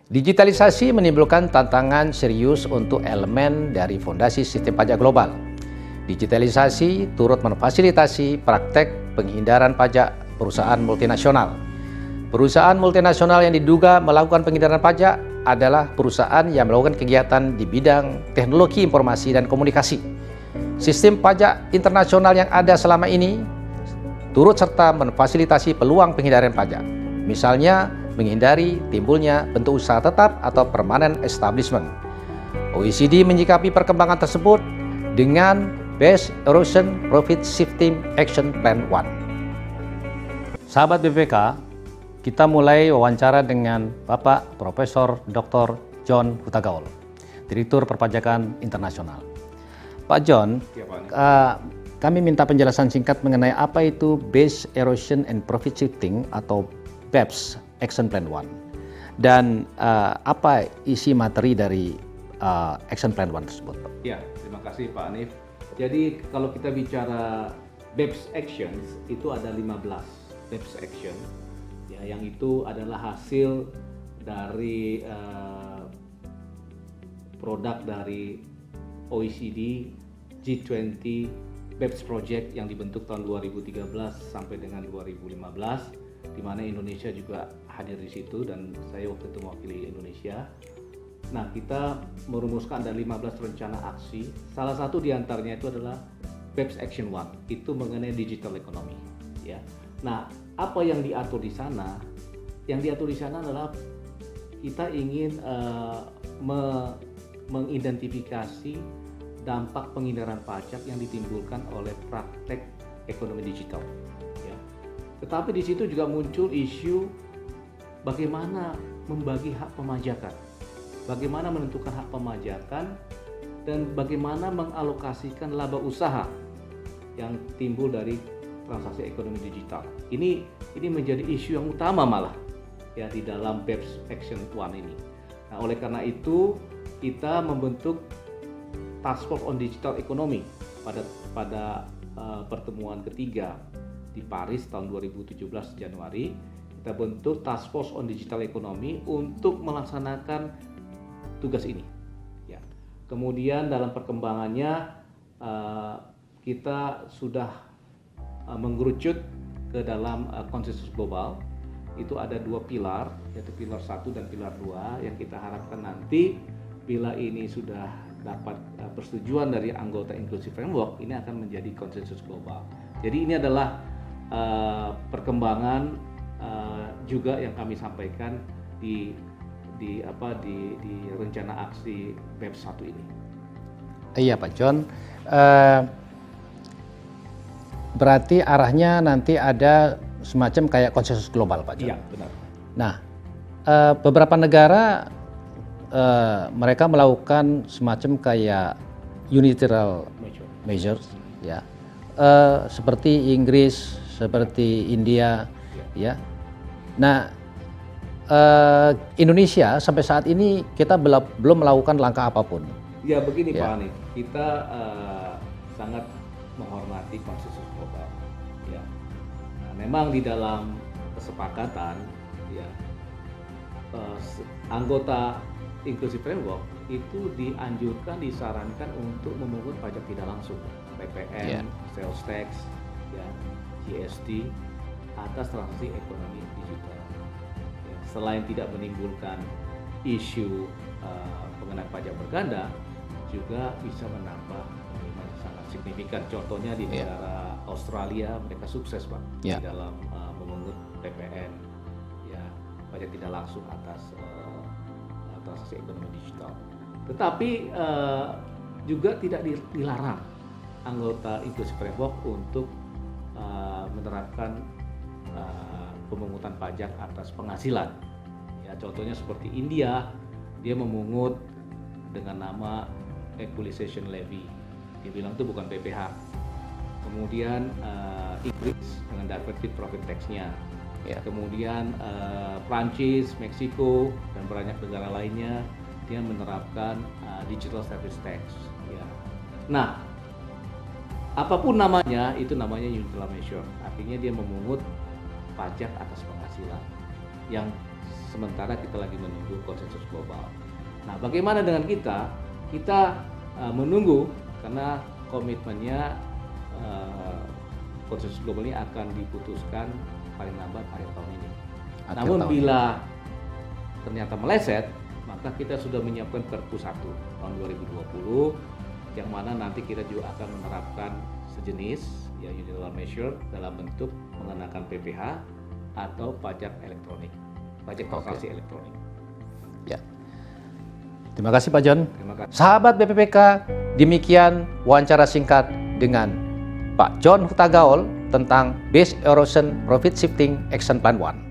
Digitalisasi menimbulkan tantangan serius untuk elemen dari fondasi sistem pajak global. Digitalisasi turut memfasilitasi praktek penghindaran pajak perusahaan multinasional. Perusahaan multinasional yang diduga melakukan penghindaran pajak adalah perusahaan yang melakukan kegiatan di bidang teknologi informasi dan komunikasi. Sistem pajak internasional yang ada selama ini turut serta memfasilitasi peluang penghindaran pajak. Misalnya, menghindari timbulnya bentuk usaha tetap atau permanent establishment. OECD menyikapi perkembangan tersebut dengan Base Erosion Profit Shifting Action Plan 1. Sahabat BPK, kita mulai wawancara dengan Bapak Profesor Dr. John Hutagaol, Direktur Perpajakan Internasional. Pak John, kami minta penjelasan singkat mengenai apa itu Base Erosion and Profit Shifting atau BEPS Action Plan 1 dan apa isi materi dari Action Plan 1 tersebut, Pak? Ya, terima kasih Pak Hanif. Jadi kalau kita bicara BEPS Actions itu ada 15 BEPS Action ya, yang itu adalah hasil dari produk dari OECD G20 BEPS Project yang dibentuk tahun 2013 sampai dengan 2015, di mana Indonesia juga hadir di situ dan saya waktu itu mewakili Indonesia. Nah, kita merumuskan ada 15 rencana aksi. Salah satu diantaranya itu adalah BEPS Action 1, itu mengenai digital economy. Ya. Nah, apa yang diatur di sana? Yang diatur di sana adalah kita ingin mengidentifikasi dampak penghindaran pajak yang ditimbulkan oleh praktek ekonomi digital. Tetapi di situ juga muncul isu bagaimana membagi hak pemajakan, bagaimana menentukan hak pemajakan, dan bagaimana mengalokasikan laba usaha yang timbul dari transaksi ekonomi digital. Ini menjadi isu yang utama malah ya di dalam BEPS Action 1 ini. Nah, oleh karena itu kita membentuk Task Force on Digital Economy pada pertemuan ketiga di Paris tahun 2017 Januari. Kita bentuk Task Force on Digital Economy untuk melaksanakan tugas ini. Ya. Kemudian dalam perkembangannya kita sudah mengerucut ke dalam konsensus global. Itu ada 2 pilar, yaitu pilar 1 dan pilar 2 yang kita harapkan nanti bila ini sudah dapat persetujuan dari anggota Inclusive Framework, ini akan menjadi konsensus global. Jadi ini adalah perkembangan juga yang kami sampaikan di rencana aksi BEPS 1 ini. Iya Pak John, berarti arahnya nanti ada semacam kayak konsensus global Pak John? Iya benar. Nah, beberapa negara mereka melakukan semacam kayak unilateral measures ya, seperti Inggris, seperti India, ya. Nah, Indonesia sampai saat ini kita belum melakukan langkah apapun. Ya begini ya. Pak Hanif, kita sangat menghormati konsensus global. Ya. Nah, memang di dalam kesepakatan, ya, anggota Inclusive Framework itu dianjurkan, disarankan untuk memungut pajak tidak langsung, PPN, sales tax, ya, GST atas transaksi ekonomi digital. Ya, selain tidak menimbulkan isu pengenaan pajak berganda, juga bisa menambah penerimaan sangat signifikan. Contohnya di negara Australia, mereka sukses Pak di dalam memungut PPN, ya, pajak tidak langsung atas transaksi ekonomi digital. Tetapi juga tidak dilarang anggota Inclusive Framework untuk menerapkan pemungutan pajak atas penghasilan. Ya, contohnya seperti India, dia memungut dengan nama Equalization Levy. Dia bilang itu bukan PPH. Kemudian Inggris dengan Diverted Profit Tax-nya. Ya. Kemudian Prancis, Meksiko, dan banyak negara lainnya dia menerapkan Digital Service Tax. Ya. Nah, apapun namanya, itu namanya unilateral measure. Artinya dia memungut pajak atas penghasilan yang sementara kita lagi menunggu konsensus global. Nah, bagaimana dengan kita? Kita menunggu karena komitmennya konsensus global ini akan diputuskan paling lambat akhir tahun ini. Namun bila ternyata meleset, maka kita sudah menyiapkan Perpu 1 tahun 2020 yang mana nanti kita juga akan menerapkan sejenis ya unilateral measure dalam bentuk mengenakan PPH atau pajak elektronik, pajak transaksi elektronik. Ya. Terima kasih Pak John. Terima kasih. Sahabat BPPK, demikian wawancara singkat dengan Pak John Hutagaol tentang Base Erosion Profit Shifting Action Plan 1.